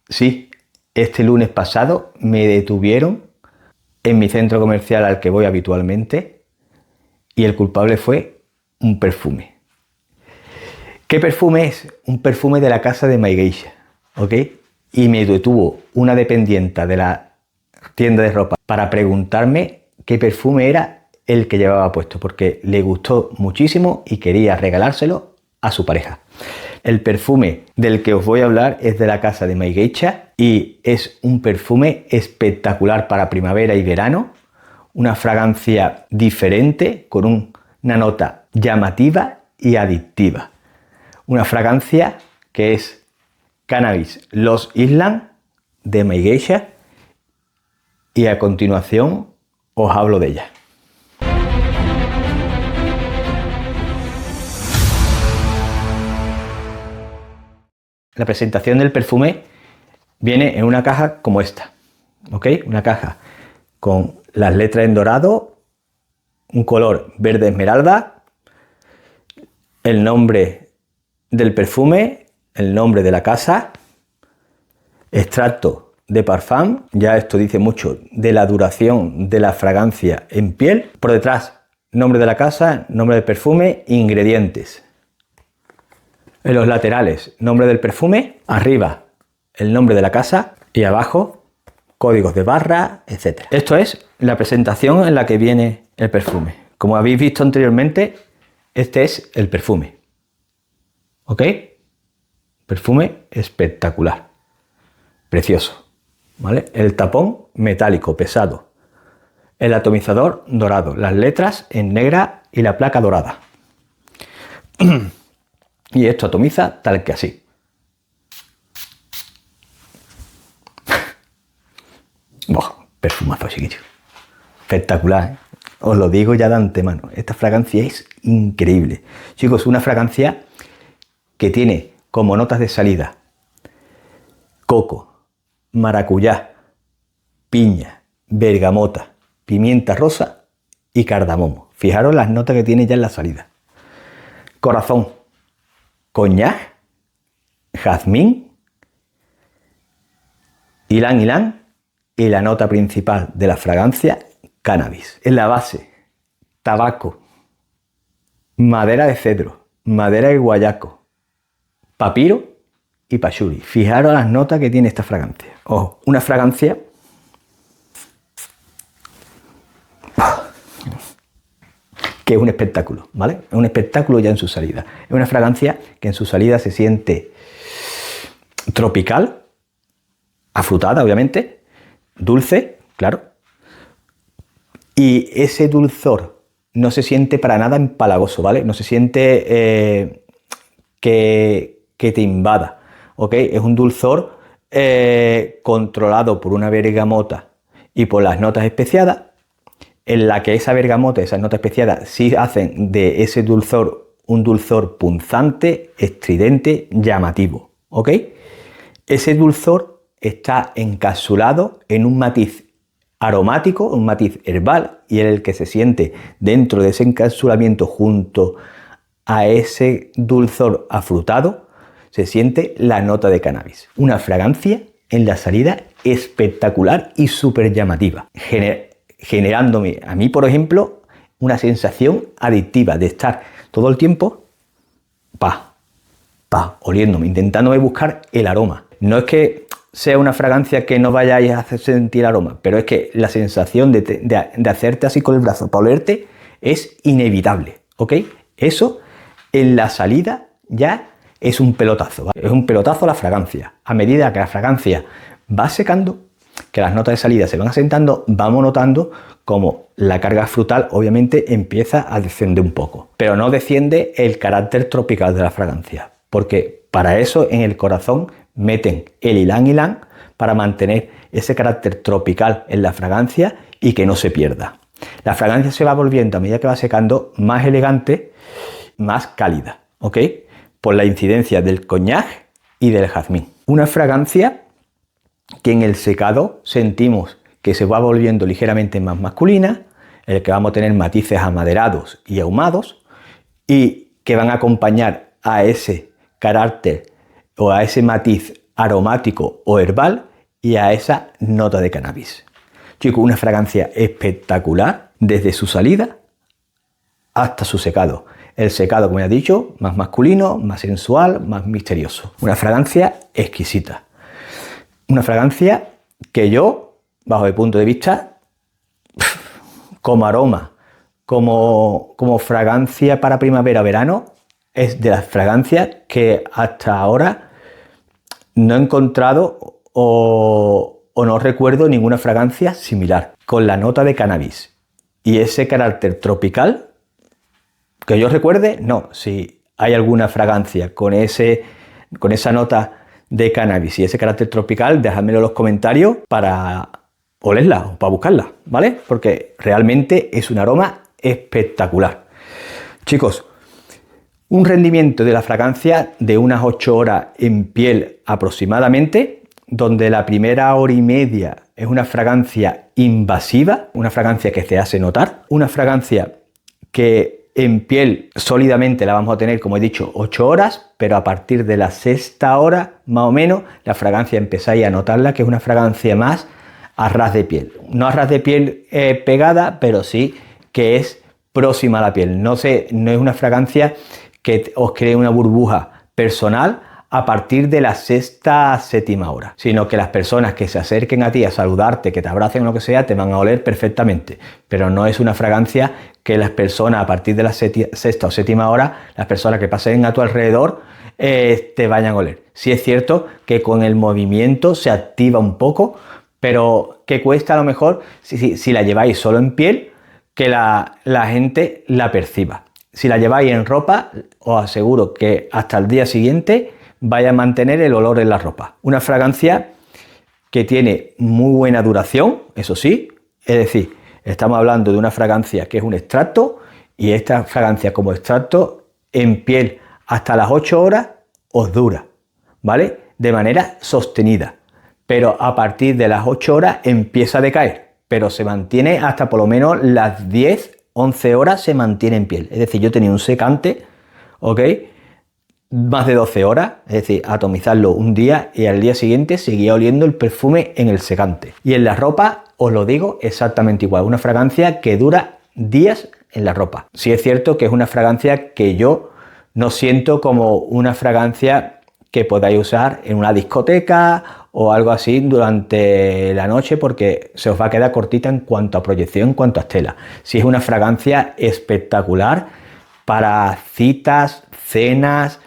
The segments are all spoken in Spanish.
Sí, este lunes pasado me detuvieron en mi centro comercial al que voy habitualmente y el culpable fue un perfume. ¿Qué perfume es? Un perfume de la casa de My Geisha, ¿ok? Y me detuvo una dependienta de la tienda de ropa para preguntarme qué perfume era el que llevaba puesto, porque le gustó muchísimo y quería regalárselo a su pareja. El perfume del que os voy a hablar es de la casa de My Geisha y es un perfume espectacular para primavera y verano, una fragancia diferente con una nota llamativa y adictiva. Una fragancia que es Cannabis Lost Island de My Geisha y a continuación os hablo de ella. La presentación del perfume viene en una caja como esta, ¿ok? Una caja con las letras en dorado, un color verde esmeralda, el nombre del perfume, el nombre de la casa, extracto de parfum, ya esto dice mucho de la duración de la fragancia en piel. Por detrás, nombre de la casa, nombre del perfume, ingredientes. En los laterales, nombre del perfume, arriba el nombre de la casa y abajo códigos de barra, etc. Esto es la presentación en la que viene el perfume. Como habéis visto anteriormente, este es el perfume. ¿Ok? Perfume espectacular. Precioso. ¿Vale? El tapón metálico, pesado. El atomizador dorado. Las letras en negra y la placa dorada. Y esto atomiza tal que así. Perfumazo, chiquillo. Espectacular, ¿eh? Os lo digo ya de antemano. Esta fragancia es increíble. Chicos, una fragancia que tiene como notas de salida coco, maracuyá, piña, bergamota, pimienta rosa y cardamomo. Fijaros las notas que tiene ya en la salida. Corazón, coñac, jazmín, ylang ylang y la nota principal de la fragancia, cannabis. En la base, tabaco, madera de cedro, madera de guayaco, papiro y pachuli. Fijaros las notas que tiene esta fragancia. Ojo, una fragancia que es un espectáculo, ¿vale? Es un espectáculo ya en su salida. Es una fragancia que en su salida se siente tropical, afrutada, obviamente, dulce, claro. Y ese dulzor no se siente para nada empalagoso, ¿vale? No se siente que te invada, ¿ok? Es un dulzor controlado por una bergamota y por las notas especiadas, en la que esa bergamota, esas notas especiadas, sí hacen de ese dulzor un dulzor punzante, estridente, llamativo, ¿ok? Ese dulzor está encapsulado en un matiz aromático, un matiz herbal, y en el que se siente dentro de ese encapsulamiento junto a ese dulzor afrutado, se siente la nota de cannabis. Una fragancia en la salida espectacular y súper llamativa, generándome a mí, por ejemplo, una sensación adictiva de estar todo el tiempo oliéndome, intentándome buscar el aroma. No es que sea una fragancia que no vayáis a hacer sentir aroma, pero es que la sensación de hacerte así con el brazo para olerte es inevitable, ¿ok? Eso en la salida ya es un pelotazo, ¿vale? Es un pelotazo la fragancia. A medida que la fragancia va secando, que las notas de salida se van asentando, vamos notando como la carga frutal obviamente empieza a descender un poco, pero no desciende el carácter tropical de la fragancia, porque para eso en el corazón meten el ylang ylang para mantener ese carácter tropical en la fragancia y que no se pierda. La fragancia se va volviendo a medida que va secando más elegante, más cálida, ¿ok? Por la incidencia del coñac y del jazmín. Una fragancia que en el secado sentimos que se va volviendo ligeramente más masculina, en el que vamos a tener matices amaderados y ahumados y que van a acompañar a ese carácter o a ese matiz aromático o herbal y a esa nota de cannabis. Chicos, una fragancia espectacular desde su salida hasta su secado. El secado, como ya he dicho, más masculino, más sensual, más misterioso. Una fragancia exquisita. Una fragancia que yo, bajo mi punto de vista, como aroma, como fragancia para primavera-verano, es de las fragancias que hasta ahora no he encontrado o no recuerdo ninguna fragancia similar, con la nota de cannabis y ese carácter tropical. Que yo recuerde, no. Si hay alguna fragancia con esa nota de cannabis y ese carácter tropical, dejadmelo en los comentarios para olerla o para buscarla, ¿vale? Porque realmente es un aroma espectacular. Chicos, un rendimiento de la fragancia de unas 8 horas en piel aproximadamente, donde la primera hora y media es una fragancia invasiva, una fragancia que se hace notar, una fragancia que en piel sólidamente la vamos a tener, como he dicho, 8 horas, pero a partir de la 6ª hora, más o menos, la fragancia empezáis a notarla, que es una fragancia más a ras de piel. No a ras de piel pegada, pero sí que es próxima a la piel. No es una fragancia que os cree una burbuja personal a partir de la 6ª, 7ª hora, sino que las personas que se acerquen a ti a saludarte, que te abracen o lo que sea, te van a oler perfectamente, pero no es una fragancia que las personas a partir de la 6ª o 7ª hora, las personas que pasen a tu alrededor te vayan a oler. Sí es cierto que con el movimiento se activa un poco, pero que cuesta a lo mejor, si la lleváis solo en piel, que la gente la perciba. Si la lleváis en ropa, os aseguro que hasta el día siguiente vaya a mantener el olor en la ropa. Una fragancia que tiene muy buena duración, eso sí, es decir, estamos hablando de una fragancia que es un extracto y esta fragancia como extracto en piel hasta las 8 horas os dura, ¿vale? De manera sostenida, pero a partir de las 8 horas empieza a decaer, pero se mantiene hasta por lo menos las 10, 11 horas se mantiene en piel. Es decir, yo tenía un secante, ¿ok?, más de 12 horas, es decir, atomizarlo un día y al día siguiente seguía oliendo el perfume en el secante. Y en la ropa, os lo digo exactamente igual, una fragancia que dura días en la ropa. Sí es cierto que es una fragancia que yo no siento como una fragancia que podáis usar en una discoteca o algo así durante la noche, porque se os va a quedar cortita en cuanto a proyección, en cuanto a estela. Sí es una fragancia espectacular para citas, cenas,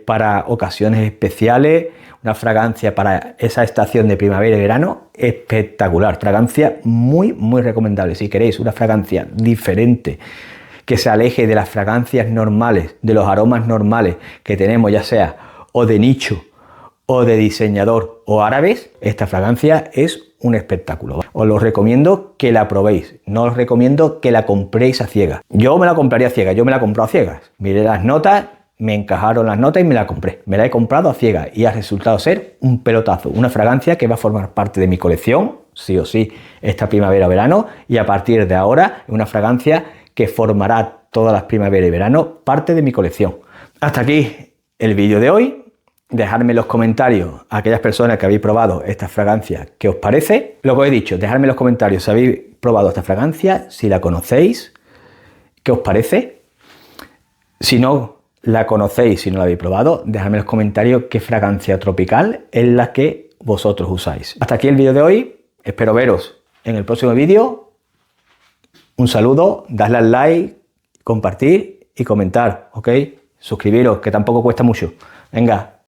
para ocasiones especiales, una fragancia para esa estación de primavera y verano espectacular, fragancia muy recomendable. Si queréis una fragancia diferente, que se aleje de las fragancias normales, de los aromas normales que tenemos, ya sea o de nicho o de diseñador o árabes, esta fragancia es un espectáculo. Os lo recomiendo que la probéis, no os recomiendo que la compréis a ciegas. Yo me la compraría a ciegas, yo me la he comprado a ciegas. Miré las notas, me encajaron las notas y me la compré. Me la he comprado a ciegas y ha resultado ser un pelotazo. Una fragancia que va a formar parte de mi colección, sí o sí, esta primavera-verano. Y a partir de ahora, una fragancia que formará todas las primavera y verano parte de mi colección. Hasta aquí el vídeo de hoy. Dejadme en los comentarios a aquellas personas que habéis probado esta fragancia, ¿qué os parece? Lo que he dicho, dejadme en los comentarios si habéis probado esta fragancia, si la conocéis, ¿qué os parece? Si no la conocéis, si no la habéis probado, dejadme en los comentarios qué fragancia tropical es la que vosotros usáis. Hasta aquí el vídeo de hoy, espero veros en el próximo vídeo. Un saludo, dadle al like, compartir y comentar, ¿ok? Suscribiros, que tampoco cuesta mucho. Venga.